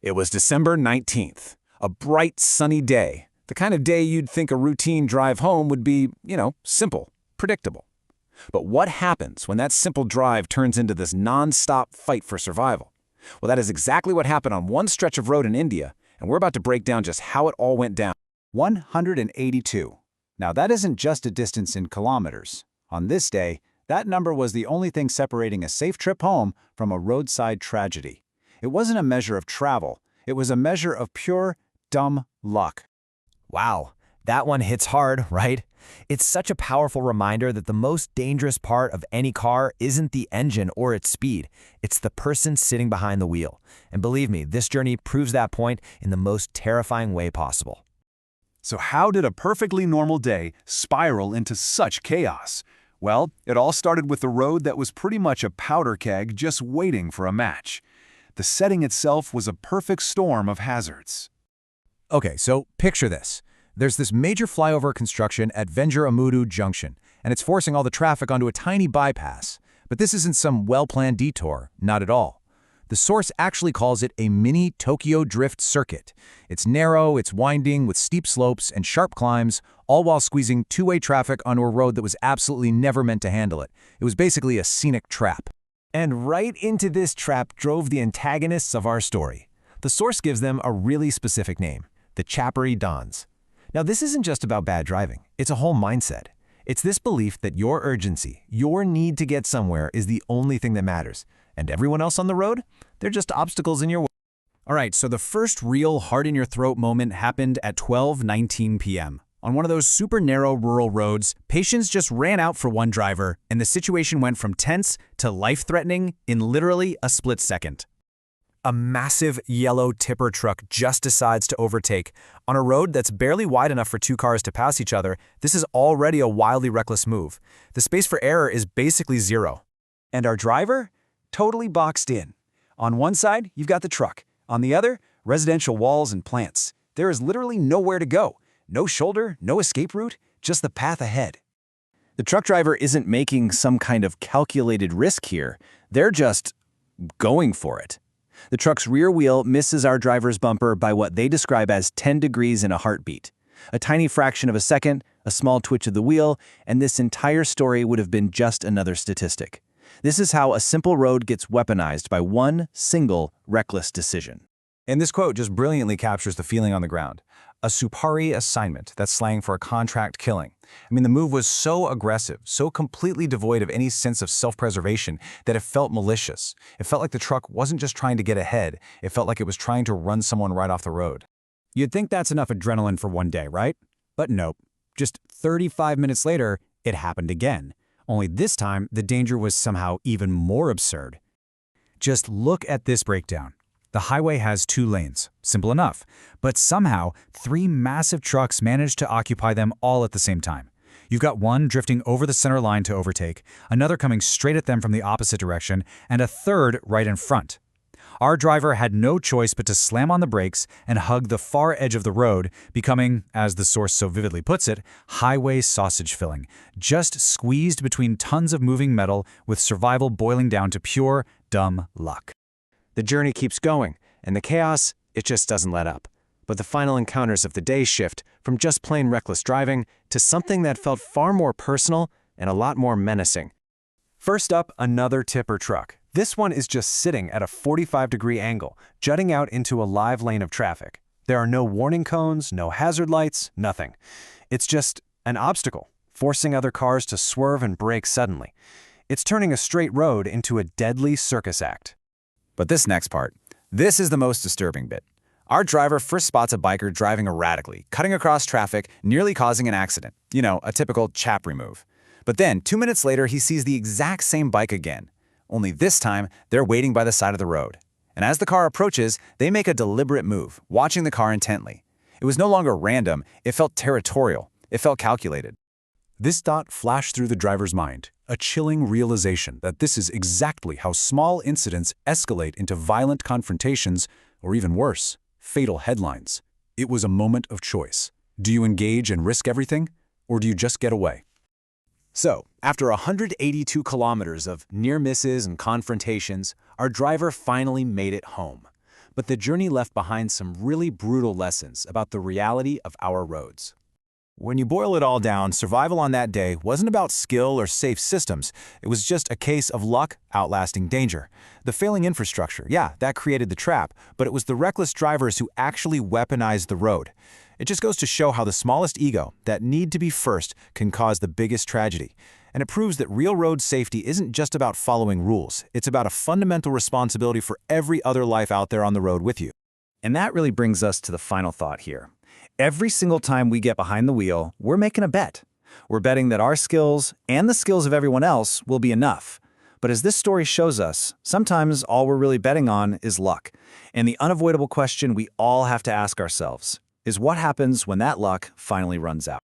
It was December 19th, a bright, sunny day, the kind of day you'd think a routine drive home would be, simple, predictable. But what happens when that simple drive turns into this non-stop fight for survival? Well, that is exactly what happened on one stretch of road in India, and we're about to break down just how it all went down. 182. Now that isn't just a distance in kilometers. On this day, that number was the only thing separating a safe trip home from a roadside tragedy. It wasn't a measure of travel. It was a measure of pure, dumb luck. Wow, that one hits hard, right? It's such a powerful reminder that the most dangerous part of any car isn't the engine or its speed. It's the person sitting behind the wheel. And believe me, this journey proves that point in the most terrifying way possible. So how did a perfectly normal day spiral into such chaos? Well, it all started with a road that was pretty much a powder keg just waiting for a match. The setting itself was a perfect storm of hazards. Okay, so picture this. There's this major flyover construction at Venjaramudu Junction, and it's forcing all the traffic onto a tiny bypass. But this isn't some well-planned detour, not at all. The source actually calls it a mini Tokyo Drift circuit. It's narrow, it's winding, with steep slopes and sharp climbs, all while squeezing two-way traffic onto a road that was absolutely never meant to handle it. It was basically a scenic trap. And right into this trap drove the antagonists of our story. The source gives them a really specific name, the Chapri Dons. Now, this isn't just about bad driving. It's a whole mindset. It's this belief that your urgency, your need to get somewhere is the only thing that matters. And everyone else on the road, they're just obstacles in your way. All right, so the first real heart-in-your-throat moment happened at 12:19 p.m. On one of those super narrow rural roads, patience just ran out for one driver, and the situation went from tense to life-threatening in literally a split second. A massive yellow tipper truck just decides to overtake. On a road that's barely wide enough for two cars to pass each other, this is already a wildly reckless move. The space for error is basically zero. And our driver? Totally boxed in. On one side, you've got the truck. On the other, residential walls and plants. There is literally nowhere to go. No shoulder, no escape route, just the path ahead. The truck driver isn't making some kind of calculated risk here. They're just going for it. The truck's rear wheel misses our driver's bumper by what they describe as 10 degrees in a heartbeat. A tiny fraction of a second, a small twitch of the wheel, and this entire story would have been just another statistic. This is how a simple road gets weaponized by one single reckless decision. And this quote just brilliantly captures the feeling on the ground. A Supari assignment, that's slang for a contract killing. I mean, the move was so aggressive, so completely devoid of any sense of self-preservation that it felt malicious. It felt like the truck wasn't just trying to get ahead, it felt like it was trying to run someone right off the road. You'd think that's enough adrenaline for one day, right? But nope. Just 35 minutes later, it happened again. Only this time, the danger was somehow even more absurd. Just look at this breakdown. The highway has 2 lanes, simple enough, but somehow 3 massive trucks managed to occupy them all at the same time. You've got one drifting over the center line to overtake, another coming straight at them from the opposite direction, and a third right in front. Our driver had no choice but to slam on the brakes and hug the far edge of the road, becoming, as the source so vividly puts it, highway sausage filling, just squeezed between tons of moving metal with survival boiling down to pure, dumb luck. The journey keeps going, and the chaos, it just doesn't let up. But the final encounters of the day shift from just plain reckless driving to something that felt far more personal and a lot more menacing. First up, another tipper truck. This one is just sitting at a 45-degree angle, jutting out into a live lane of traffic. There are no warning cones, no hazard lights, nothing. It's just an obstacle, forcing other cars to swerve and brake suddenly. It's turning a straight road into a deadly circus act. But this next part, this is the most disturbing bit. Our driver first spots a biker driving erratically, cutting across traffic, nearly causing an accident. A typical Chapri move. But then, 2 minutes later, he sees the exact same bike again. Only this time, they're waiting by the side of the road. And as the car approaches, they make a deliberate move, watching the car intently. It was no longer random, it felt territorial, it felt calculated. This thought flashed through the driver's mind, a chilling realization that this is exactly how small incidents escalate into violent confrontations, or even worse, fatal headlines. It was a moment of choice. Do you engage and risk everything, or do you just get away? So, after 182 kilometers of near misses and confrontations, our driver finally made it home. But the journey left behind some really brutal lessons about the reality of our roads. When you boil it all down, survival on that day wasn't about skill or safe systems. It was just a case of luck outlasting danger. The failing infrastructure, yeah, that created the trap, but it was the reckless drivers who actually weaponized the road. It just goes to show how the smallest ego, that need to be first, can cause the biggest tragedy. And it proves that real road safety isn't just about following rules. It's about a fundamental responsibility for every other life out there on the road with you. And that really brings us to the final thought here. Every single time we get behind the wheel, we're making a bet. We're betting that our skills and the skills of everyone else will be enough. But as this story shows us, sometimes all we're really betting on is luck. And the unavoidable question we all have to ask ourselves is what happens when that luck finally runs out?